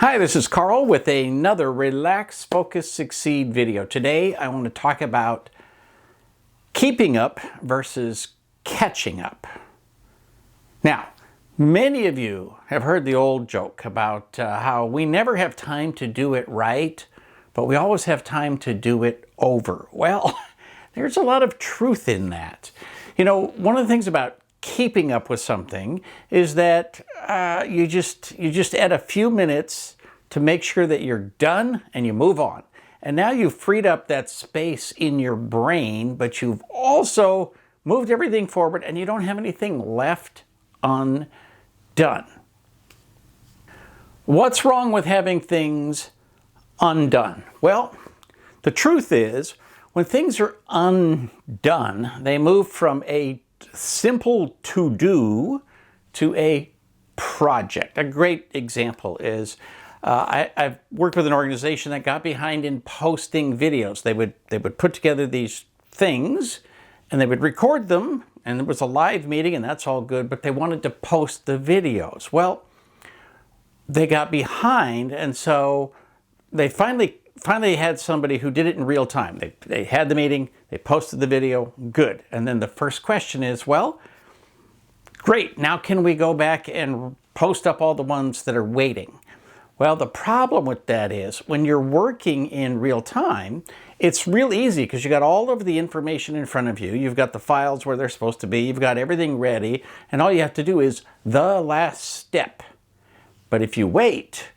Hi, this is Carl with another Relax, Focus, Succeed video. Today I want to talk about keeping up versus catching up. Now, many of you have heard the old joke about how we never have time to do it right, but we always have time to do it over. Well, there's a lot of truth in that. You know, one of the things about keeping up with something is that you just add a few minutes to make sure that you're done and you move on. And now you've freed up that space in your brain, but you've also moved everything forward and you don't have anything left undone. What's wrong with having things undone? Well, the truth is, when things are undone, they move from a simple to-do to a project. A great example is I've worked with an organization that got behind in posting videos. They would put together these things and they would record them, and it was a live meeting, and that's all good, but they wanted to post the videos. Well, they got behind, and so they finally had somebody who did it in real time. They had the meeting, they posted the video, good. And then the first question is, well, great, now can we go back and post up all the ones that are waiting? Well, the problem with that is when you're working in real time, it's real easy because you got all of the information in front of you. You've got the files where they're supposed to be. You've got everything ready. And all you have to do is the last step. But if you wait,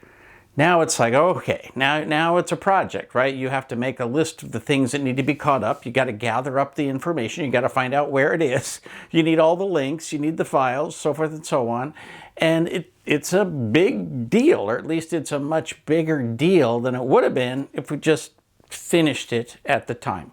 now it's like, okay, now it's a project, right? You have to make a list of the things that need to be caught up. You got to gather up the information. You got to find out where it is. You need all the links. You need the files, so forth and so on. And it's a big deal, or at least it's a much bigger deal than it would have been if we just finished it at the time.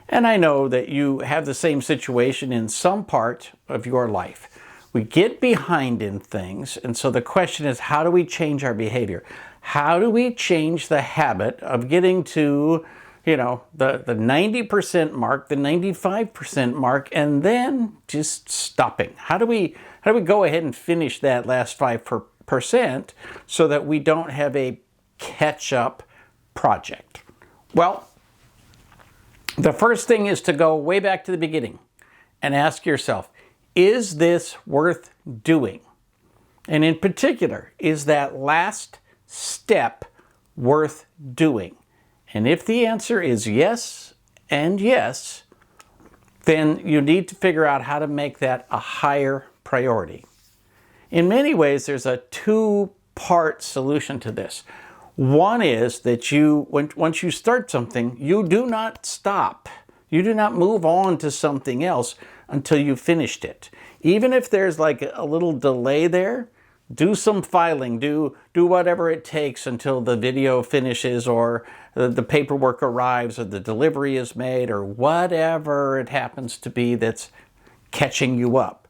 And I know that you have the same situation in some part of your life. We get behind in things, and so the question is, how do we change our behavior? How do we change the habit of getting to, the 90% mark, the 95% mark, and then just stopping? How do we go ahead and finish that last 5% so that we don't have a catch-up project? Well, the first thing is to go way back to the beginning and ask yourself, is this worth doing? And in particular, is that last step worth doing? And if the answer is yes and yes, then you need to figure out how to make that a higher priority. In many ways, there's a two-part solution to this. One is that once you start something, you do not stop. You do not move on to something else until you've finished it. Even if there's like a little delay there, do some filing, do whatever it takes until the video finishes, or the paperwork arrives, or the delivery is made, or whatever it happens to be that's catching you up.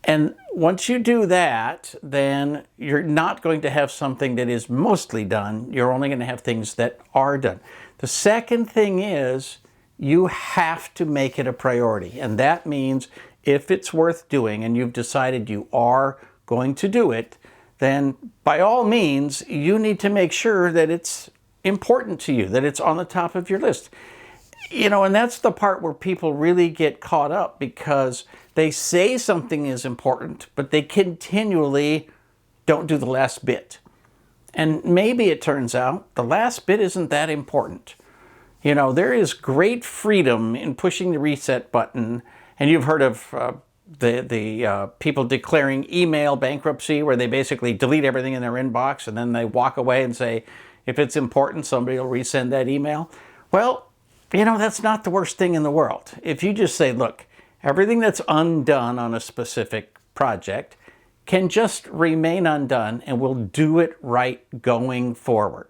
And once you do that, then you're not going to have something that is mostly done. You're only going to have things that are done. The second thing is, you have to make it a priority. And that means if it's worth doing and you've decided you are going to do it, then by all means, you need to make sure that it's important to you, that it's on the top of your list. And that's the part where people really get caught up, because they say something is important, but they continually don't do the last bit. And maybe it turns out the last bit isn't that important. There is great freedom in pushing the reset button. And you've heard of the people declaring email bankruptcy, where they basically delete everything in their inbox and then they walk away and say, if it's important, somebody will resend that email. Well, that's not the worst thing in the world. If you just say, look, everything that's undone on a specific project can just remain undone, and we'll do it right going forward.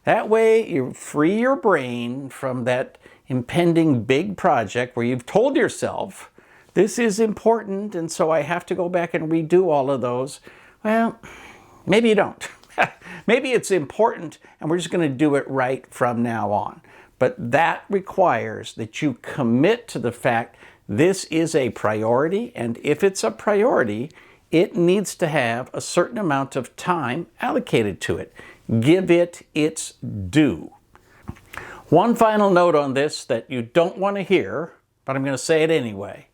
That way you free your brain from that impending big project where you've told yourself, this is important, and so I have to go back and redo all of those. Well, maybe you don't. Maybe it's important, and we're just going to do it right from now on. But that requires that you commit to the fact this is a priority, and if it's a priority, it needs to have a certain amount of time allocated to it. Give it its due. One final note on this that you don't want to hear, but I'm going to say it anyway.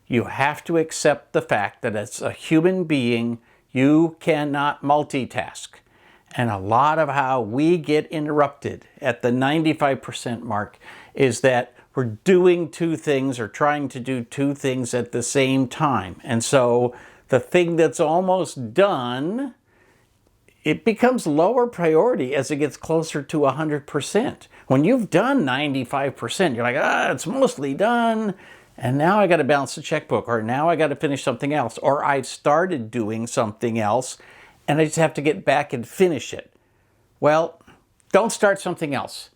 You have to accept the fact that as a human being, you cannot multitask. And a lot of how we get interrupted at the 95% mark is that we're doing two things or trying to do two things at the same time. And so the thing that's almost done, it becomes lower priority as it gets closer to 100%. When you've done 95%, you're like, it's mostly done. And now I got to balance the checkbook, or now I got to finish something else, or I've started doing something else and I just have to get back and finish it. Well, don't start something else.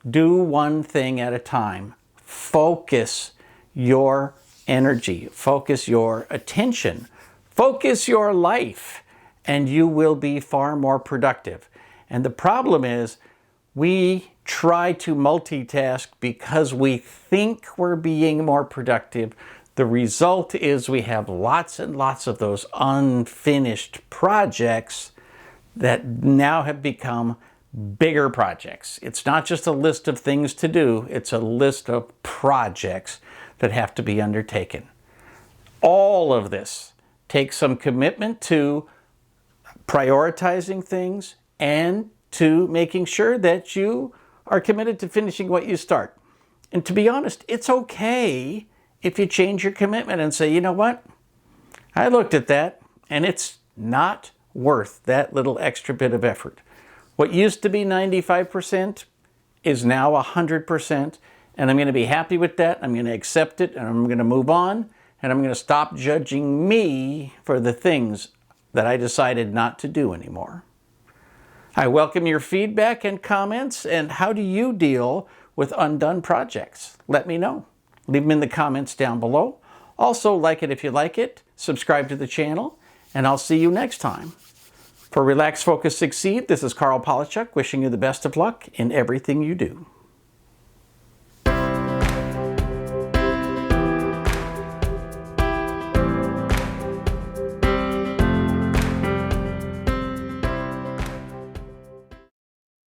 Do one thing at a time. Focus your energy, focus your attention, focus your life, and you will be far more productive. And the problem is we try to multitask because we think we're being more productive. The result is we have lots and lots of those unfinished projects that now have become bigger projects. It's not just a list of things to do, it's a list of projects that have to be undertaken. All of this takes some commitment to prioritizing things and to making sure that you are committed to finishing what you start. And to be honest, it's okay if you change your commitment and say, you know what? I looked at that and it's not worth that little extra bit of effort. What used to be 95% is now 100%, and I'm going to be happy with that. I'm going to accept it, and I'm going to move on, and I'm going to stop judging me for the things that I decided not to do anymore. I welcome your feedback and comments, and how do you deal with undone projects? Let me know. Leave them in the comments down below. Also, like it if you like it, subscribe to the channel, and I'll see you next time. For Relax, Focus, Succeed, this is Karl Palachuk wishing you the best of luck in everything you do.